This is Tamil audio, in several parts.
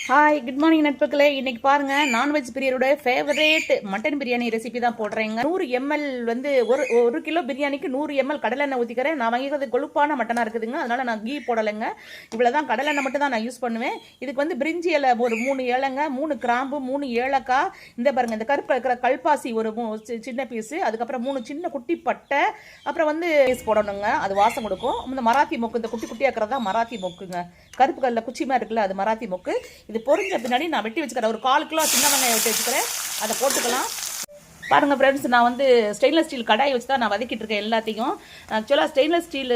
ஹாய் குட் மார்னிங் நட்புகளே. இன்னைக்கு பாருங்க நான்வெஜ் பிரியரோட ஃபேவரேட் மட்டன் பிரியாணி ரெசிபி தான் போடுறேங்க. 100 ml வந்து ஒரு கிலோ பிரியாணிக்கு 100 ml கடலெண்ணெய் ஊற்றிக்கிறேன். நான் வாங்கிக்கிறது கொழுப்பான மட்டனாக இருக்குதுங்க, அதனால நான் கீ போடலைங்க. இவ்வளோதான் கடலெண்ணெய் மட்டும் தான் நான் யூஸ் பண்ணுவேன். இதுக்கு வந்து பிரிஞ்சி இலை ஒரு 3 ஏலங்க, 3 கிராம்பு, 3 ஏலக்காய், இந்த பாருங்க இந்த கருப்பு இருக்கிற கல்பாசி ஒரு சின்ன பீஸு, அதுக்கப்புறம் 3 சின்ன குட்டி பட்டை, அப்புறம் வந்து பீஸ் போடணுங்க, அது வாசம் கொடுக்கும். இந்த மராத்தி மொக்கு, இந்த குட்டி குட்டியாக இருக்கிறதா மராத்தி மொக்குங்க, கருப்பு கல்ல குச்சிமா இருக்குல்ல அது மராத்தி மொக்கு. இது பொரிஞ்ச பின்னாடி நான் வெட்டி வச்சுக்கிறேன். ஒரு 1/4 கிலோ சின்ன வெங்காயம் வெட்டி வச்சுக்கிறேன், அதை போட்டுக்கலாம். பாருங்க ஃப்ரெண்ட்ஸ், நான் வந்து ஸ்டெயின்லெஸ் ஸ்டீல் கடாயை வச்சு தான் நான் வதக்கிட்டு இருக்கேன் எல்லாத்தையும். ஆக்சுவலாக ஸ்டெயின்லெஸ் ஸ்டீல்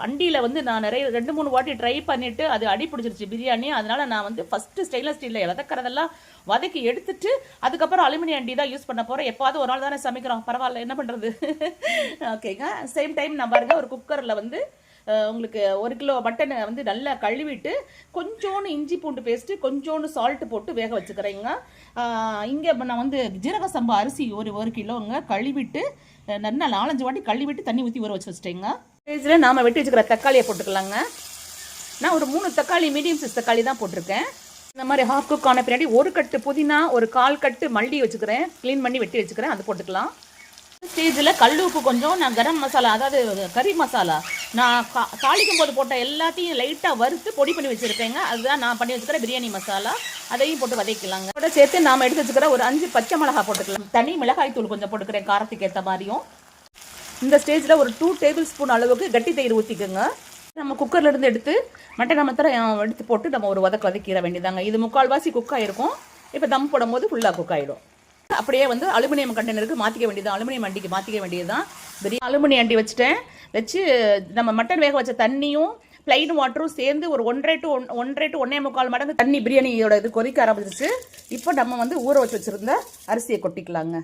அண்டியில் வந்து நான் நிறைய 2-3 வாட்டி ட்ரை பண்ணிவிட்டு அது அடி பிடிச்சிருச்சு பிரியாணி. அதனால நான் வந்து ஃபஸ்ட்டு ஸ்டெயின்லெஸ் ஸ்டீலில் வதக்கிறதெல்லாம் வதக்கி எடுத்துட்டு அதுக்கப்புறம் அலுமினியம் அண்டி தான் யூஸ் பண்ண போகிறேன். எப்பாவது ஒரு நாள் தானே சமைக்கிறோம், பரவாயில்ல, என்ன பண்ணுறது. ஓகேங்க. சேம் டைம் நான் பாருங்கள் ஒரு குக்கரில் வந்து உங்களுக்கு 1 கிலோ மட்டனை வந்து நல்லா கழுவிட்டு கொஞ்சோண்டு இஞ்சி பூண்டு பேஸ்ட்டு கொஞ்சோண்டு சால்ட்டு போட்டு வேக வச்சுக்கிறேங்க. இங்கே நான் வந்து ஜீரக சம்பா அரிசி ஒரு கிலோங்க கழுவிட்டு நல்லா 4-5 வாட்டி கழுவிட்டு தண்ணி ஊற்றி ஊற வச்சு வச்சுட்டேங்க. இதில் நாம் வெட்டி வச்சுக்கிற தக்காளியை போட்டுக்கலாங்க. நான் ஒரு 3 தக்காளி மீடியம் சைஸ் தக்காளி தான் போட்டிருக்கேன். இந்த மாதிரி ஹாஃப் குக் ஆன பின்னாடி 1 கட்டு புதினா, ஒரு 1/4 கட்டு மல்லி வச்சுக்கிறேன், க்ளீன் பண்ணி வெட்டி வச்சுக்கிறேன், அது போட்டுக்கலாம். ஸ்டேஜில் கல் உப்பு கொஞ்சம், நான் கரம் மசாலா அதாவது கறி மசாலா நான் தாளிக்கும் போது போட்ட எல்லாத்தையும் லைட்டாக வறுத்து பொடி பண்ணி வச்சுருக்கேங்க. அதுதான் நான் பண்ணி வச்சுக்கிற பிரியாணி மசாலா, அதையும் போட்டு வதக்கிக்கலாங்க. அதோட சேர்த்து நாம் எடுத்து வச்சுக்கிற ஒரு 5 பச்சை மிளகாய் போட்டுக்கலாம். தனி மிளகாய் தூள் கொஞ்சம் போட்டுக்கிறேன் காரத்துக்கு ஏற்ற மாதிரியும். இந்த ஸ்டேஜில் ஒரு 2 டேபிள் ஸ்பூன் அளவுக்கு கட்டி தயிர் ஊற்றிக்கோங்க. நம்ம குக்கர்லேருந்து எடுத்து மட்டன் மாத்திரம் எடுத்து போட்டு நம்ம ஒரு வதக்கிற வேண்டியதாங்க. இது 3/4 குக் ஆகிருக்கும். இப்போ தம் போடும்போது ஃபுல்லாக குக் ஆகிடும். அப்படியே வந்து அலுமினியம் கண்டெய்னருக்கு மாற்றிக்க வேண்டியது, அலுமினியம் அண்டிக்கு மாற்றிக்க வேண்டியது தான். அலுமினியம் அண்டி வச்சு நம்ம மட்டன் வேக வச்ச தண்ணியும் பிளைன் வாட்டரும் சேர்ந்து ஒரு 1.5 to 1.25 மடங்கு தண்ணி பிரியாணியோட இது கொதிக்க ஆரம்பிச்சிருச்சு. இப்போ நம்ம வந்து ஊற வச்சுருந்த அரிசியை கொட்டிக்கலாங்க.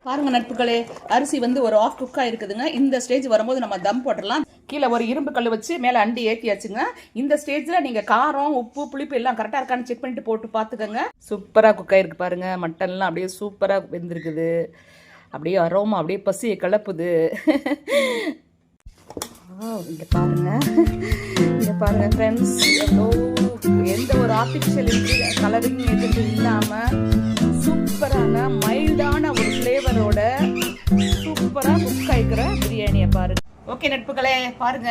பாருங்க நட்புகளே, அரிசி வந்து ஒரு ஆஃப் குக்காக இருக்குதுங்க. இந்த ஸ்டேஜ் வரும்போது நம்ம தம் போட்டுடலாம். கீழே ஒரு இரும்பு கல் வச்சு மேலே அண்டி ஏற்றியாச்சுங்க. இந்த ஸ்டேஜில் நீங்கள் காரம் உப்பு புளிப்பு எல்லாம் கரெக்டாக இருக்கான்னு செக் பண்ணிட்டு போட்டு பார்த்துக்கோங்க. சூப்பராக குக் ஆகிருக்கு பாருங்க. மட்டன்லாம் அப்படியே சூப்பராக வெந்திருக்குது. அப்படியே அரோமா அப்படியே பசியை கிளப்புது. இங்கே பாருங்க ஃப்ரெண்ட்ஸ், எந்த ஒரு ஆர்டிஃபிஷியல் கலரிங் எதுவும் இல்லாமல் சூப்பரான மைல்டான ஒரு ஃப்ளேவரோட சூப்பராக குக் ஆகிக்கிற பிரியாணியை பாருங்க. ஓகே நட்புகளே, பாருங்க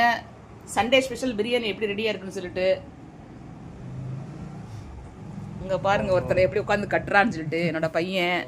சண்டே ஸ்பெஷல் பிரியாணி எப்படி ரெடியாக இருக்குன்னு சொல்லிட்டு. இங்கே பாருங்க ஒருத்தர் எப்படி உட்காந்து கட்டுறான்னு சொல்லிட்டு என்னோட பையன்.